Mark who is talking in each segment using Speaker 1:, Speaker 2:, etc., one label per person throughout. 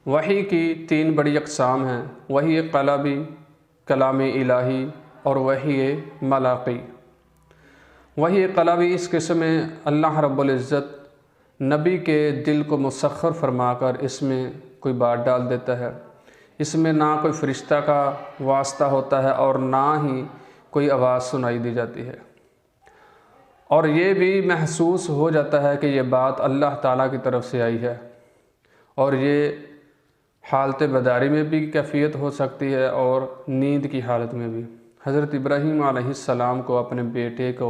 Speaker 1: وحی کی تین بڑی اقسام ہیں، وحی قلبی، کلام الہی، اور وحی ملکی۔ وحی قلبی اس قسم میں اللہ رب العزت نبی کے دل کو مسخر فرما کر اس میں کوئی بات ڈال دیتا ہے۔ اس میں نہ کوئی فرشتہ کا واسطہ ہوتا ہے اور نہ ہی کوئی آواز سنائی دی جاتی ہے، اور یہ بھی محسوس ہو جاتا ہے کہ یہ بات اللہ تعالیٰ کی طرف سے آئی ہے، اور یہ حالت بیداری میں بھی کیفیت ہو سکتی ہے اور نیند کی حالت میں بھی۔ حضرت ابراہیم علیہ السلام کو اپنے بیٹے کو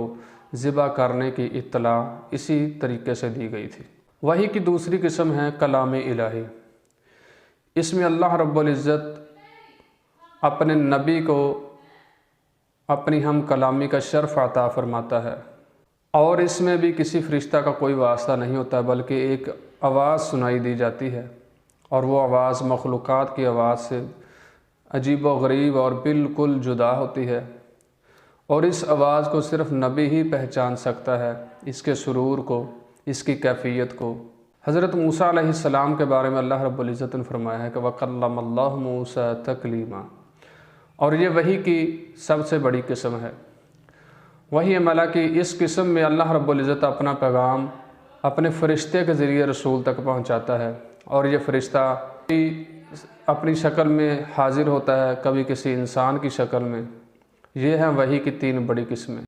Speaker 1: ذبح کرنے کی اطلاع اسی طریقے سے دی گئی تھی۔ وحی کی دوسری قسم ہے کلام الہی۔ اس میں اللہ رب العزت اپنے نبی کو اپنی ہم کلامی کا شرف عطا فرماتا ہے، اور اس میں بھی کسی فرشتہ کا کوئی واسطہ نہیں ہوتا، بلکہ ایک آواز سنائی دی جاتی ہے، اور وہ آواز مخلوقات کی آواز سے عجیب و غریب اور بالکل جدا ہوتی ہے، اور اس آواز کو صرف نبی ہی پہچان سکتا ہے، اس کے سرور کو، اس کی کیفیت کو۔ حضرت موسیٰ علیہ السلام کے بارے میں اللہ رب العزت نے فرمایا ہے کہ وَكَلَّمَ اللَّهُ مُوسَىٰ تَكْلِيمًا، اور یہ وحی کی سب سے بڑی قسم ہے۔ وحی ملکی، اس قسم میں اللہ رب العزت اپنا پیغام اپنے فرشتے کے ذریعے رسول تک پہنچاتا ہے، اور یہ فرشتہ اپنی شکل میں حاضر ہوتا ہے، کبھی کسی انسان کی شکل میں۔ یہ ہیں وحی کی تین بڑی قسمیں۔